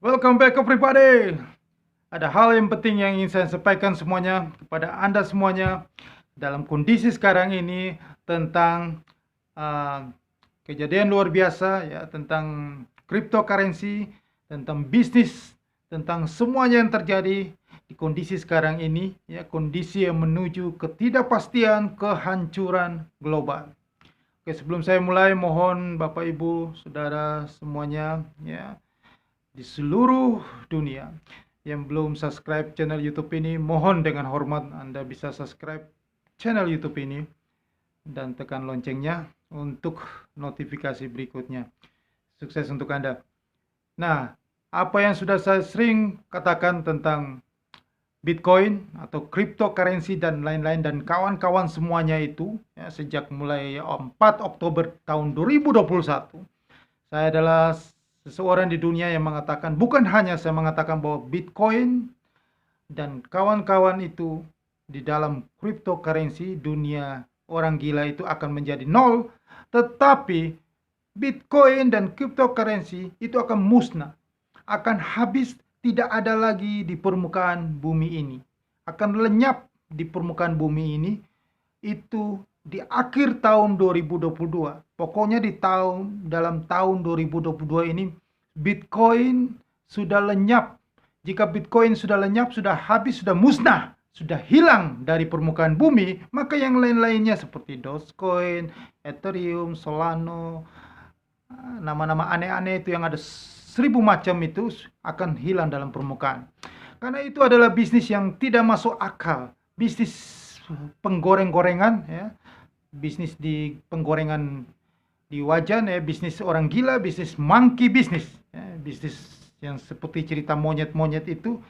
Welcome back everybody. Ada hal yang penting yang ingin saya sampaikan semuanya kepada Anda semuanya dalam kondisi sekarang ini tentang uh, kejadian luar biasa ya, tentang cryptocurrency, tentang bisnis, tentang semuanya yang terjadi di kondisi sekarang ini ya, kondisi yang menuju ketidakpastian, kehancuran global. Oke, sebelum saya mulai mohon Bapak Ibu, Saudara semuanya ya di seluruh dunia yang belum subscribe channel YouTube ini, mohon dengan hormat Anda bisa subscribe channel YouTube ini dan tekan loncengnya untuk notifikasi berikutnya. Sukses untuk Anda. Nah, apa yang sudah saya sering katakan tentang Bitcoin atau cryptocurrency dan lain-lain dan kawan-kawan semuanya itu ya, sejak mulai 4 Oktober tahun 2021, saya adalah seseorang di dunia yang mengatakan, bukan hanya saya mengatakan bahwa Bitcoin dan kawan-kawan itu di dalam cryptocurrency dunia orang gila itu akan menjadi nol, tetapi Bitcoin dan cryptocurrency itu akan musnah, akan habis, tidak ada lagi di permukaan bumi ini, akan lenyap di permukaan bumi ini itu di akhir tahun 2022. Pokoknya dalam tahun 2022 ini Bitcoin sudah lenyap. Jika Bitcoin sudah lenyap, sudah habis, sudah musnah, sudah hilang dari permukaan bumi, maka yang lain-lainnya seperti Dogecoin, Ethereum, Solana, nama-nama aneh-aneh itu yang ada 1000 macam itu akan hilang dalam permukaan. Karena itu adalah bisnis yang tidak masuk akal, bisnis penggoreng-gorengan ya, bisnis di penggorengan di wajan ya, bisnis orang gila, bisnis monkey bisnis ya, bisnis yang seperti cerita monyet-monyet itu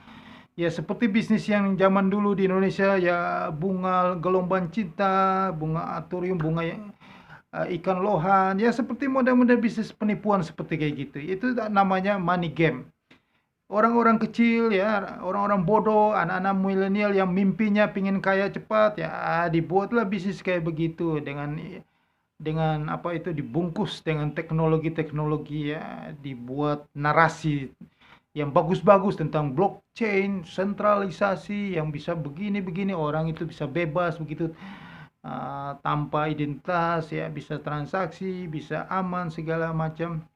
ya, seperti bisnis yang zaman dulu di Indonesia ya, bunga gelombang cinta, bunga atorium, bunga ikan lohan ya, seperti model-model bisnis penipuan seperti kayak gitu. Itu namanya money game. Orang-orang kecil ya, orang-orang bodoh, anak-anak milenial yang mimpinya pingin kaya cepat ya, dibuatlah bisnis kayak begitu dengan apa itu, dibungkus dengan teknologi-teknologi ya, dibuat narasi yang bagus-bagus tentang blockchain, sentralisasi yang bisa begini-begini, orang itu bisa bebas begitu, tanpa identitas ya, bisa transaksi, bisa aman segala macam.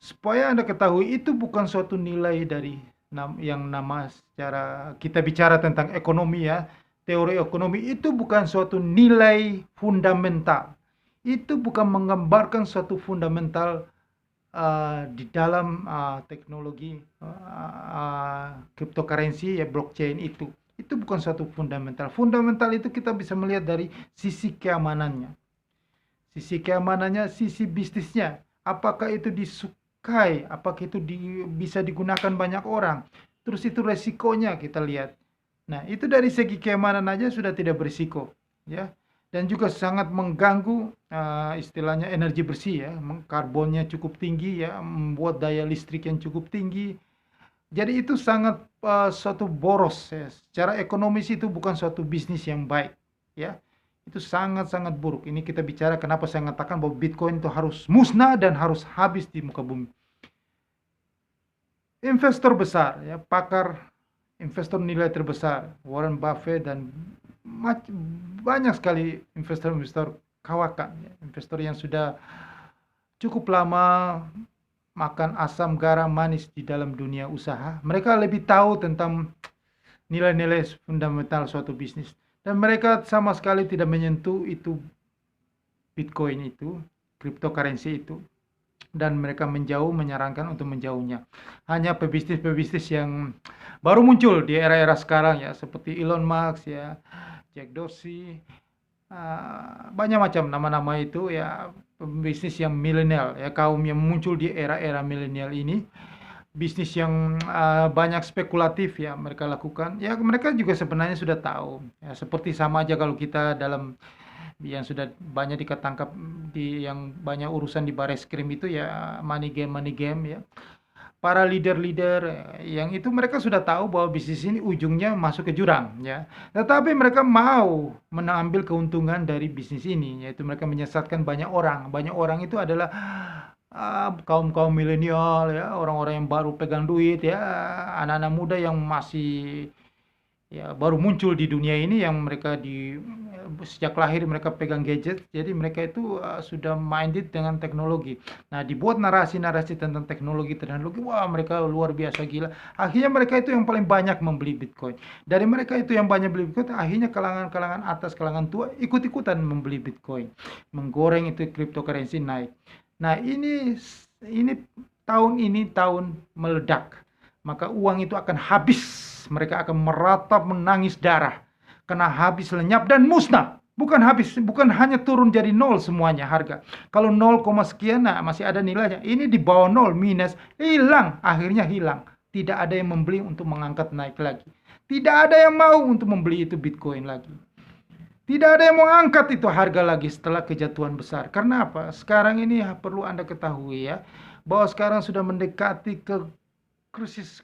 Supaya Anda ketahui, itu bukan suatu nilai dari yang nama, secara kita bicara tentang ekonomi ya, teori ekonomi itu bukan suatu nilai fundamental. Itu bukan menggambarkan suatu fundamental di dalam teknologi cryptocurrency ya, blockchain itu. Itu bukan suatu fundamental. Fundamental itu kita bisa melihat dari sisi keamanannya. Sisi keamanannya, sisi bisnisnya. Apakah itu disukai, apakah itu bisa digunakan banyak orang. Terus itu resikonya kita lihat. Nah, itu dari segi keamanan aja sudah tidak berisiko, ya. Dan juga sangat mengganggu istilahnya energi bersih ya, karbonnya cukup tinggi ya, membuat daya listrik yang cukup tinggi. Jadi itu sangat suatu boros ya. Secara ekonomis itu bukan suatu bisnis yang baik, ya. Itu sangat-sangat buruk. Ini kita bicara kenapa saya mengatakan bahwa Bitcoin itu harus musnah dan harus habis di muka bumi. Investor besar, ya, pakar investor nilai terbesar, Warren Buffett dan banyak sekali investor-investor kawakan, ya, investor yang sudah cukup lama makan asam garam manis di dalam dunia usaha. Mereka lebih tahu tentang nilai-nilai fundamental suatu bisnis. Dan mereka sama sekali tidak menyentuh itu Bitcoin itu, cryptocurrency itu. Dan mereka menyarankan untuk menjauhnya. Hanya pebisnis-pebisnis yang baru muncul di era-era sekarang ya, seperti Elon Musk ya, Jack Dorsey, banyak macam nama-nama itu ya, bisnis yang milenial ya, kaum yang muncul di era-era milenial ini, bisnis yang banyak spekulatif ya mereka lakukan ya, mereka juga sebenarnya sudah tahu ya, seperti sama aja kalau kita dalam yang sudah banyak diketangkap di yang banyak urusan di Bareskrim itu ya, money game ya, para leader-leader yang itu mereka sudah tahu bahwa bisnis ini ujungnya masuk ke jurang ya. Tetapi mereka mau mengambil keuntungan dari bisnis ini, yaitu mereka menyesatkan banyak orang. Banyak orang itu adalah kaum-kaum milenial ya, orang-orang yang baru pegang duit ya, anak-anak muda yang masih ya baru muncul di dunia ini, yang mereka sejak lahir mereka pegang gadget, jadi mereka itu sudah minded dengan teknologi. Nah, dibuat narasi-narasi tentang teknologi, wah mereka luar biasa gila. Akhirnya mereka itu yang paling banyak membeli Bitcoin. Dari mereka itu yang banyak beli Bitcoin, akhirnya kalangan-kalangan atas, kalangan tua ikut-ikutan membeli Bitcoin. Menggoreng itu cryptocurrency naik. Nah, ini tahun meledak. Maka uang itu akan habis. Mereka akan meratap menangis darah. Karena habis, lenyap, dan musnah. Bukan habis, bukan hanya turun jadi nol semuanya harga. Kalau 0, sekian, nah masih ada nilainya. Ini di bawah nol, minus, hilang. Akhirnya hilang. Tidak ada yang membeli untuk mengangkat naik lagi. Tidak ada yang mau untuk membeli itu Bitcoin lagi. Tidak ada yang mau angkat itu harga lagi setelah kejatuhan besar. Karena apa? Sekarang ini perlu Anda ketahui ya, bahwa sekarang sudah mendekati ke krisis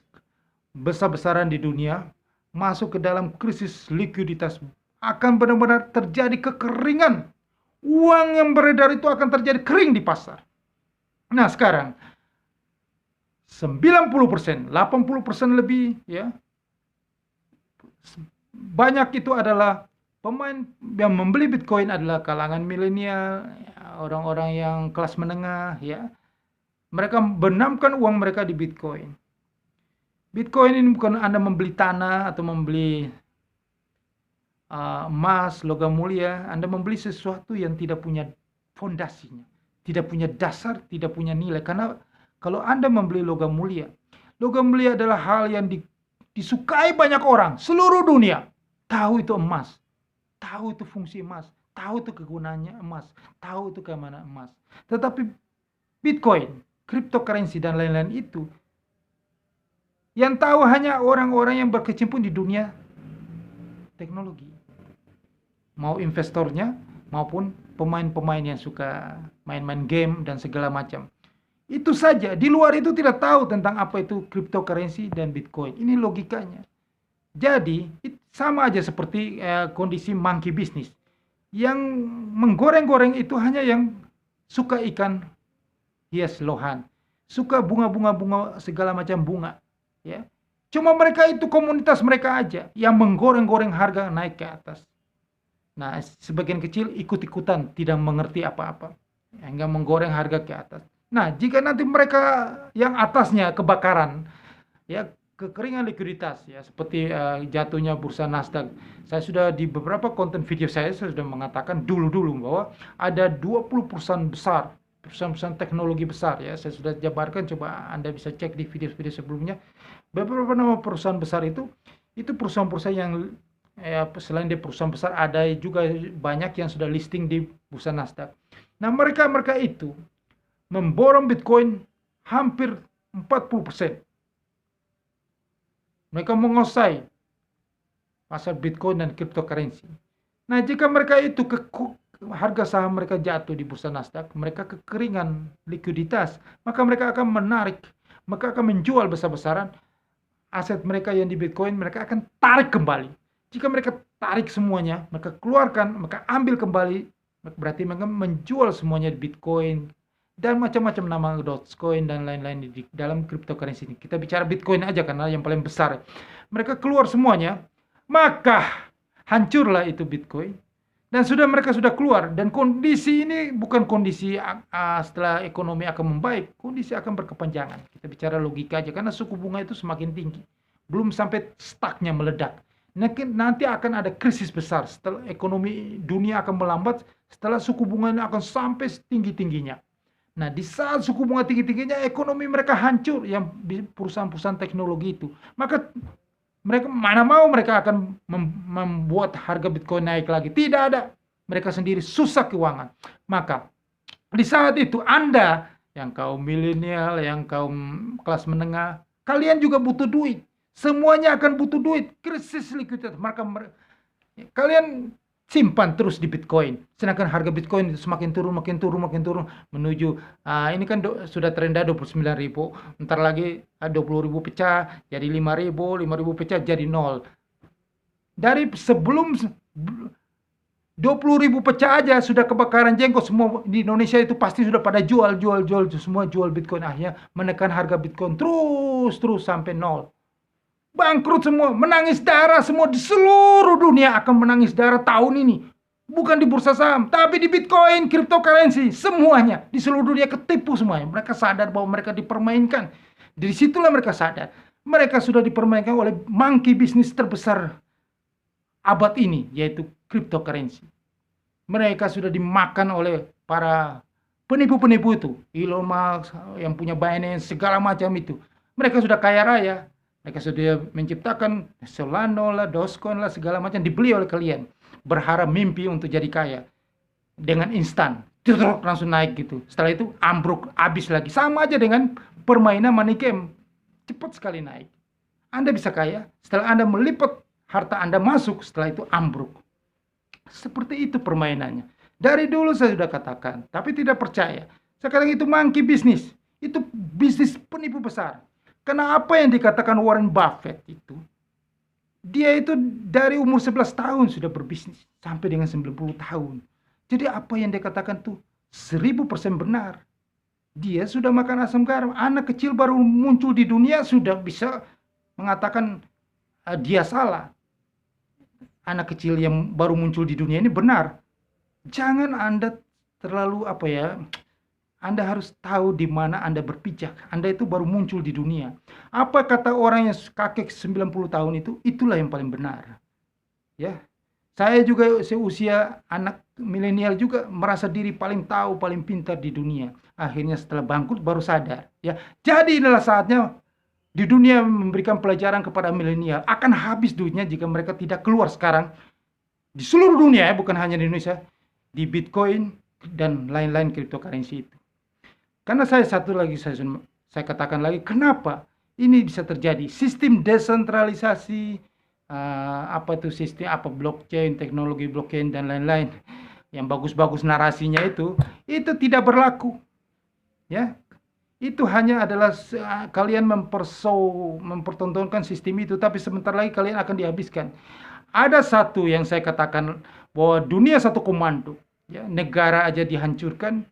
besar-besaran di dunia, masuk ke dalam krisis likuiditas. Akan benar-benar terjadi kekeringan. Uang yang beredar itu akan terjadi kering di pasar. Nah, sekarang 90%, 80% lebih ya, banyak itu adalah pemain yang membeli Bitcoin adalah kalangan milenial, orang-orang yang kelas menengah ya. Mereka benamkan uang mereka di Bitcoin. Bitcoin ini bukan Anda membeli tanah atau membeli emas, logam mulia. Anda membeli sesuatu yang tidak punya fondasinya, tidak punya dasar, tidak punya nilai. Karena kalau Anda membeli logam mulia adalah hal yang disukai banyak orang seluruh dunia. Tahu itu emas, tahu itu fungsi emas, tahu itu kegunaannya emas, tahu itu kemana emas. Tetapi Bitcoin, cryptocurrency, dan lain-lain itu yang tahu hanya orang-orang yang berkecimpung di dunia teknologi. Mau investornya maupun pemain-pemain yang suka main-main game dan segala macam. Itu saja. Di luar itu tidak tahu tentang apa itu cryptocurrency dan Bitcoin. Ini logikanya. Jadi sama aja seperti kondisi monkey business. Yang menggoreng-goreng itu hanya yang suka ikan hias lohan, suka bunga-bunga segala macam bunga, ya. Cuma mereka itu komunitas mereka aja yang menggoreng-goreng harga naik ke atas. Nah, sebagian kecil ikut-ikutan tidak mengerti apa-apa, hingga menggoreng harga ke atas. Nah, jika nanti mereka yang atasnya kebakaran, ya, kekeringan likuiditas ya, seperti jatuhnya bursa Nasdaq. Saya sudah di beberapa konten video saya sudah mengatakan dulu bahwa ada 20 perusahaan teknologi besar ya. Saya sudah jabarkan, coba Anda bisa cek di video-video sebelumnya. Beberapa nama perusahaan besar itu perusahaan-perusahaan yang ya, selain di perusahaan besar ada juga banyak yang sudah listing di bursa Nasdaq. Nah, mereka itu memborong Bitcoin hampir 40%. Mereka menguasai pasar Bitcoin dan cryptocurrency. Nah, jika mereka itu harga saham mereka jatuh di bursa Nasdaq, mereka kekeringan likuiditas, maka mereka akan menarik, maka akan menjual besar-besaran aset mereka yang di Bitcoin, mereka akan tarik kembali. Jika mereka tarik semuanya, mereka keluarkan, maka ambil kembali, berarti mereka menjual semuanya di Bitcoin dan macam-macam nama Dogecoin dan lain-lain di dalam cryptocurrency ini. Kita bicara Bitcoin aja karena yang paling besar. Mereka keluar semuanya, maka hancurlah itu Bitcoin. Dan mereka sudah keluar, dan kondisi ini bukan kondisi setelah ekonomi akan membaik, kondisi akan berkepanjangan. Kita bicara logika aja, karena suku bunga itu semakin tinggi, belum sampai stucknya meledak. Nanti akan ada krisis besar setelah ekonomi dunia akan melambat, setelah suku bunga ini akan sampai tinggi-tingginya. Nah, di saat suku bunga tinggi-tingginya, ekonomi mereka hancur, yang perusahaan-perusahaan teknologi itu. Maka mereka mana mau mereka akan membuat harga Bitcoin naik lagi. Tidak ada. Mereka sendiri susah keuangan. Maka di saat itu Anda yang kaum milenial, yang kaum kelas menengah, kalian juga butuh duit. Semuanya akan butuh duit. Krisis likuiditas. Maka kalian simpan terus di Bitcoin. Sedangkan harga Bitcoin itu semakin turun menuju ini kan sudah terendah 29.000. Ntar lagi 20.000 pecah jadi 5.000 pecah jadi 0. Dari sebelum 20.000 pecah aja sudah kebakaran jenggot. Semua di Indonesia itu pasti sudah pada jual, semua jual Bitcoin. Akhirnya menekan harga Bitcoin terus sampai nol. Bangkrut semua, menangis darah semua di seluruh dunia akan menangis darah tahun ini. Bukan di bursa saham, tapi di Bitcoin, cryptocurrency, semuanya di seluruh dunia ketipu semuanya. Mereka sadar bahwa mereka dipermainkan. Dari situlah mereka sadar. Mereka sudah dipermainkan oleh monkey bisnis terbesar abad ini, yaitu cryptocurrency. Mereka sudah dimakan oleh para penipu-penipu itu. Elon Musk yang punya Binance, segala macam itu. Mereka sudah kaya raya. Mereka sudah menciptakan Solana lah, Dogecoin lah, segala macam dibeli oleh kalian. Berharap mimpi untuk jadi kaya. Dengan instan. Langsung naik gitu. Setelah itu ambruk, habis lagi. Sama aja dengan permainan money game. Cepat sekali naik. Anda bisa kaya setelah Anda melipat harta Anda masuk, setelah itu ambruk. Seperti itu permainannya. Dari dulu saya sudah katakan, tapi tidak percaya. Sekarang itu monkey bisnis. Itu bisnis penipu besar. Karena apa yang dikatakan Warren Buffett itu, dia itu dari umur 11 tahun sudah berbisnis sampai dengan 90 tahun. Jadi apa yang dikatakan itu 1000% benar. Dia sudah makan asam garam. Anak kecil baru muncul di dunia sudah bisa mengatakan dia salah. Anak kecil yang baru muncul di dunia ini benar. Jangan Anda terlalu Anda harus tahu di mana Anda berpijak. Anda itu baru muncul di dunia. Apa kata orang yang kakek 90 tahun itu, itulah yang paling benar. Ya. Saya juga seusia anak milenial juga merasa diri paling tahu, paling pintar di dunia. Akhirnya setelah bangkrut baru sadar, ya. Jadi inilah saatnya di dunia memberikan pelajaran kepada milenial. Akan habis duitnya jika mereka tidak keluar sekarang. Di seluruh dunia, bukan hanya di Indonesia. Di Bitcoin dan lain-lain cryptocurrency itu. Karena saya katakan lagi, kenapa ini bisa terjadi? Sistem desentralisasi, blockchain, teknologi blockchain dan lain-lain. Yang bagus-bagus narasinya itu tidak berlaku. Ya. Itu hanya adalah kalian mempertontonkan sistem itu, tapi sebentar lagi kalian akan dihabiskan. Ada satu yang saya katakan bahwa dunia satu komando, ya, negara aja dihancurkan,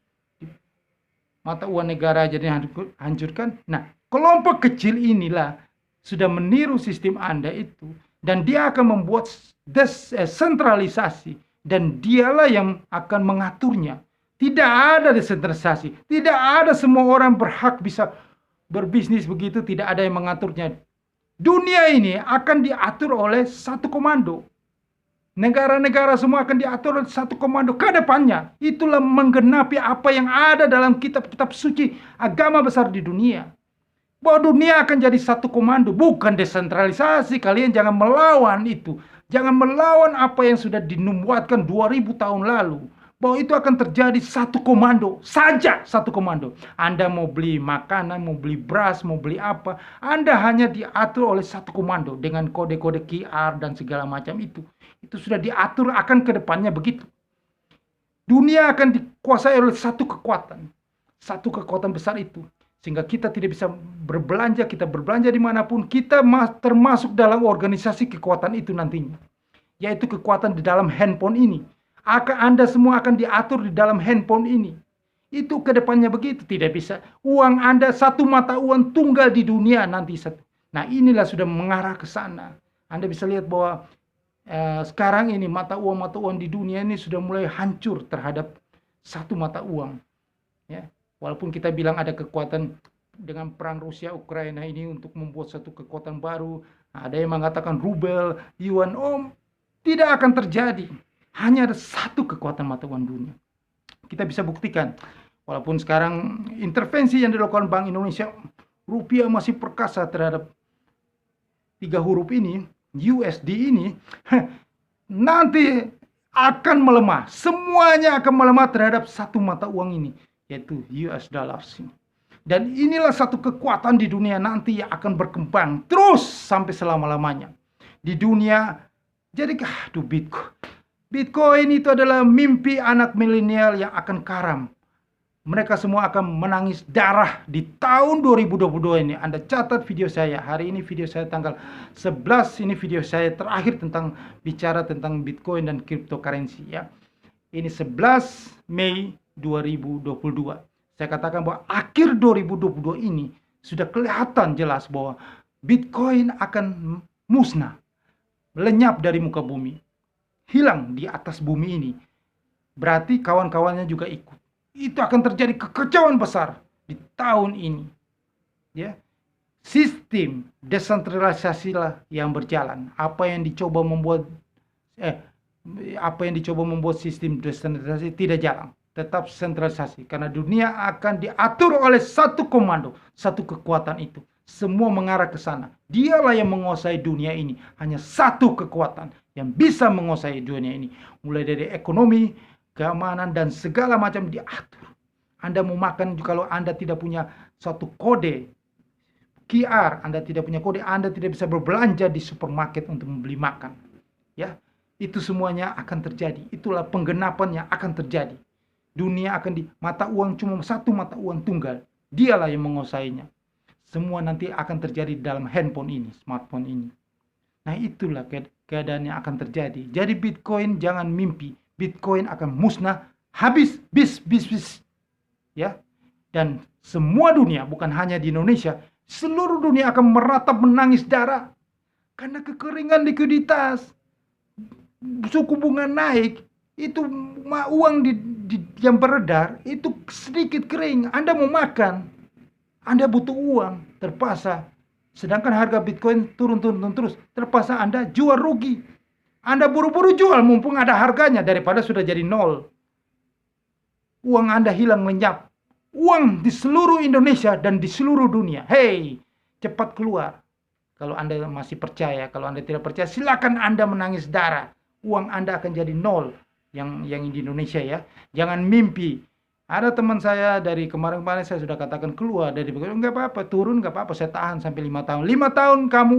mata uang negara aja dihancurkan. Nah, kelompok kecil inilah sudah meniru sistem Anda itu, dan dia akan membuat desentralisasi, dan dialah yang akan mengaturnya. Tidak ada desentralisasi. Tidak ada semua orang berhak bisa berbisnis begitu. Tidak ada yang mengaturnya. Dunia ini akan diatur oleh satu komando. Negara-negara semua akan diatur oleh satu komando ke depannya. Itulah menggenapi apa yang ada dalam kitab-kitab suci agama besar di dunia. Bahwa dunia akan jadi satu komando. Bukan desentralisasi. Kalian jangan melawan itu. Jangan melawan apa yang sudah dinubuatkan 2000 tahun lalu. Bahwa itu akan terjadi satu komando, saja satu komando. Anda mau beli makanan, mau beli beras, mau beli apa, Anda hanya diatur oleh satu komando dengan kode-kode QR dan segala macam itu. Itu sudah diatur akan ke depannya begitu. Dunia akan dikuasai oleh satu kekuatan besar itu. Sehingga kita tidak bisa berbelanja, kita berbelanja dimanapun, kita termasuk dalam organisasi kekuatan itu nantinya. Yaitu kekuatan di dalam handphone ini. Anda semua akan diatur di dalam handphone ini. Itu ke depannya begitu. Tidak bisa. Uang Anda satu mata uang tunggal di dunia nanti. Nah, inilah sudah mengarah ke sana. Anda bisa lihat bahwa sekarang ini mata uang di dunia ini sudah mulai hancur terhadap satu mata uang. Ya. Walaupun kita bilang ada kekuatan dengan perang Rusia Ukraina ini untuk membuat satu kekuatan baru. Ada yang mengatakan rubel, yuan, tidak akan terjadi. Hanya ada satu kekuatan mata uang dunia. Kita bisa buktikan. Walaupun sekarang intervensi yang dilakukan Bank Indonesia, rupiah masih perkasa terhadap 3 huruf ini, USD ini, nanti akan melemah. Semuanya akan melemah terhadap satu mata uang ini, yaitu US dollars. Dan inilah satu kekuatan di dunia nanti yang akan berkembang terus sampai selama-lamanya. Di dunia, jadi Bitcoin itu adalah mimpi anak milenial yang akan karam. mereka semua akan menangis darah di tahun 2022 ini. Anda catat video saya. Hari ini video saya tanggal 11. Ini video saya terakhir tentang bicara tentang Bitcoin dan cryptocurrency ya. Ini 11 Mei 2022. Saya katakan bahwa akhir 2022 ini sudah kelihatan jelas bahwa Bitcoin akan musnah, lenyap dari muka bumi, hilang di atas bumi ini. Berarti kawan-kawannya juga ikut. Itu akan terjadi kekacauan besar di tahun ini. Ya. Sistem desentralisasi lah yang berjalan. Apa yang dicoba membuat sistem desentralisasi tidak jalan. Tetap sentralisasi karena dunia akan diatur oleh satu komando, satu kekuatan itu. Semua mengarah ke sana. Dialah yang menguasai dunia ini. Hanya satu kekuatan yang bisa menguasai dunia ini. Mulai dari ekonomi, keamanan, dan segala macam diatur. Anda mau makan, kalau Anda tidak punya suatu kode QR, Anda tidak punya kode, Anda tidak bisa berbelanja di supermarket untuk membeli makan. Ya, itu semuanya akan terjadi. Itulah penggenapan yang akan terjadi. Dunia akan mata uang cuma satu mata uang tunggal. Dialah yang menguasainya. Semua nanti akan terjadi dalam handphone ini, smartphone ini. Nah, itulah keadaan yang akan terjadi. Jadi Bitcoin jangan mimpi. Bitcoin akan musnah, habis, bis. Ya. Dan semua dunia, bukan hanya di Indonesia, seluruh dunia akan meratap menangis darah. Karena kekeringan likuiditas, suku bunga naik, itu uang yang beredar, itu sedikit kering. Anda mau makan, Anda butuh uang, terpaksa. Sedangkan harga Bitcoin turun terus, terpaksa Anda jual rugi. Anda buru-buru jual mumpung ada harganya daripada sudah jadi nol. Uang Anda hilang lenyap. Uang di seluruh Indonesia dan di seluruh dunia. Hei, cepat keluar. Kalau Anda masih percaya, kalau Anda tidak percaya, silakan Anda menangis darah. Uang Anda akan jadi nol. Yang di Indonesia ya. Jangan mimpi. Ada teman saya dari kemarin-kemarin saya sudah katakan keluar dari Bitcoin. Enggak apa-apa, turun enggak apa-apa, saya tahan sampai 5 tahun. 5 tahun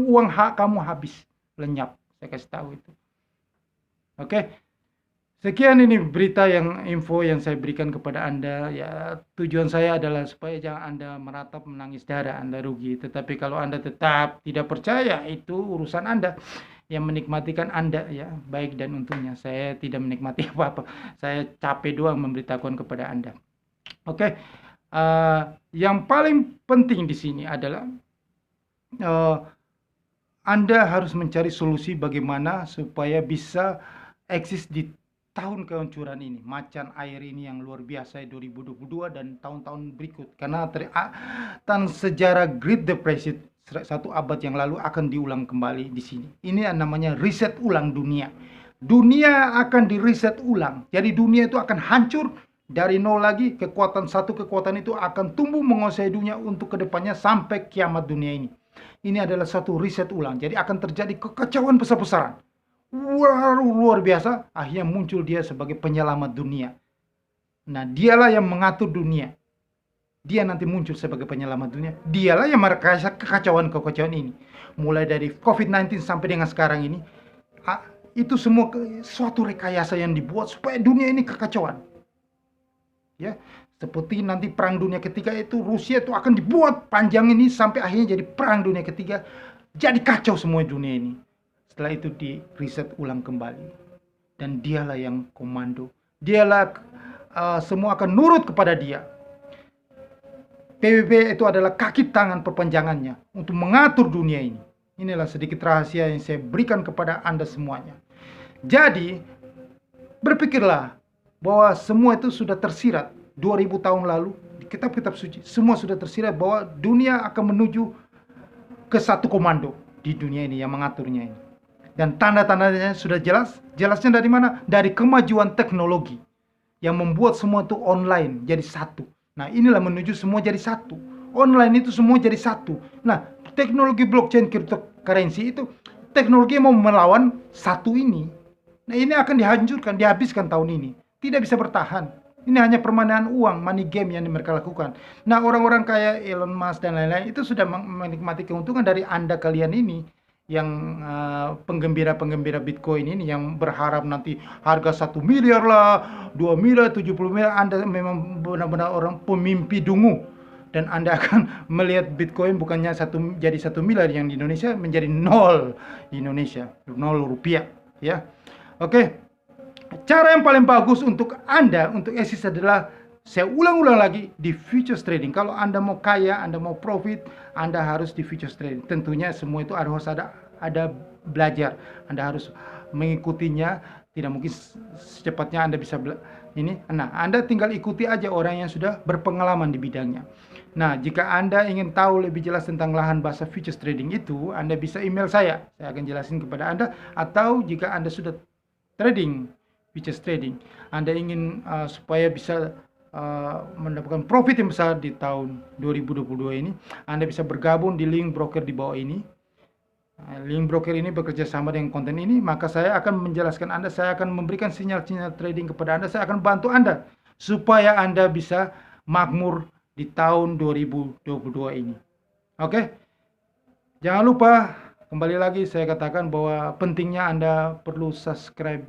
uang kamu habis, lenyap. Saya kasih tahu itu. Oke, sekian ini info yang saya berikan kepada Anda. Ya, tujuan saya adalah supaya jangan Anda meratap menangis darah, Anda rugi. Tetapi kalau Anda tetap tidak percaya, itu urusan Anda. Yang menikmatikan Anda, ya, baik dan untungnya. Saya tidak menikmati apa-apa. Saya capek doang memberitahukan kepada Anda. Oke, yang paling penting di sini adalah Anda harus mencari solusi bagaimana supaya bisa eksis di tahun kehancuran ini, macan air ini yang luar biasa 2022 dan tahun-tahun berikut. Karena sejarah Great Depression 1 abad yang lalu akan diulang kembali di sini. Ini namanya riset ulang dunia. Dunia akan di-reset ulang. Jadi dunia itu akan hancur dari nol lagi. Satu kekuatan itu akan tumbuh menguasai dunia untuk kedepannya sampai kiamat dunia ini. Ini adalah satu riset ulang. Jadi akan terjadi kekacauan besar-besaran. Luar biasa, akhirnya muncul dia sebagai penyelamat dunia. Nah, dialah yang mengatur dunia. Dia nanti muncul sebagai penyelamat dunia. Dialah yang merekayasa kekacauan ini. Mulai dari COVID-19 sampai dengan sekarang ini, itu semua suatu rekayasa yang dibuat supaya dunia ini kekacauan. Ya, seperti nanti perang dunia ketiga itu Rusia itu akan dibuat panjang ini sampai akhirnya jadi perang dunia ketiga. Jadi kacau semua dunia ini. Setelah itu di riset ulang kembali. Dan dialah yang komando. Dialah semua akan nurut kepada dia. PBB itu adalah kaki tangan perpanjangannya untuk mengatur dunia ini. Inilah sedikit rahasia yang saya berikan kepada Anda semuanya. Jadi, berpikirlah bahwa semua itu sudah tersirat 2000 tahun lalu di kitab-kitab suci. Semua sudah tersirat bahwa dunia akan menuju ke satu komando di dunia ini yang mengaturnya ini. Dan tanda-tandanya sudah jelas. Jelasnya dari mana? Dari kemajuan teknologi yang membuat semua itu online jadi satu. Nah, inilah menuju semua jadi satu. Online itu semua jadi satu. Nah, teknologi blockchain cryptocurrency itu teknologi yang mau melawan satu ini. Nah, ini akan dihancurkan, dihabiskan tahun ini. Tidak bisa bertahan. Ini hanya permainan uang, money game yang mereka lakukan. Nah, orang-orang kayak Elon Musk dan lain-lain itu sudah menikmati keuntungan dari Anda kalian ini yang penggembira-penggembira Bitcoin ini yang berharap nanti harga 1 miliar lah, 2 miliar, 70 miliar, Anda memang benar-benar orang pemimpi dungu. Dan Anda akan melihat Bitcoin bukannya jadi 1 miliar yang di Indonesia menjadi nol di Indonesia, 0 rupiah, ya. Oke, cara yang paling bagus untuk Anda untuk eksis adalah, saya ulang-ulang lagi, di futures trading. Kalau Anda mau kaya, Anda mau profit, Anda harus di futures trading. Tentunya semua itu harus ada belajar. Anda harus mengikutinya. Tidak mungkin secepatnya Anda bisa ini. Nah, Anda tinggal ikuti aja orang yang sudah berpengalaman di bidangnya. Nah, jika Anda ingin tahu lebih jelas tentang lahan bahasa futures trading itu, Anda bisa email saya. Saya akan jelasin kepada Anda. Atau jika Anda sudah trading, futures trading, Anda ingin supaya bisa mendapatkan profit yang besar di tahun 2022 ini, Anda bisa bergabung di link broker di bawah ini. Link broker ini bekerja sama dengan konten ini, maka saya akan menjelaskan Anda, saya akan memberikan sinyal-sinyal trading kepada Anda, saya akan bantu Anda supaya Anda bisa makmur di tahun 2022 ini. Oke? Jangan lupa, kembali lagi saya katakan bahwa pentingnya Anda perlu subscribe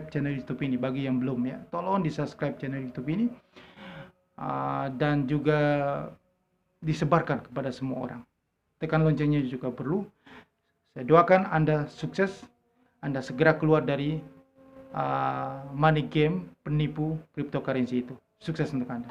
channel YouTube ini bagi yang belum, ya. Tolong di subscribe channel YouTube ini dan juga disebarkan kepada semua orang. Tekan loncengnya juga perlu. Saya doakan Anda sukses, Anda segera keluar dari money game penipu cryptocurrency itu. Sukses untuk Anda.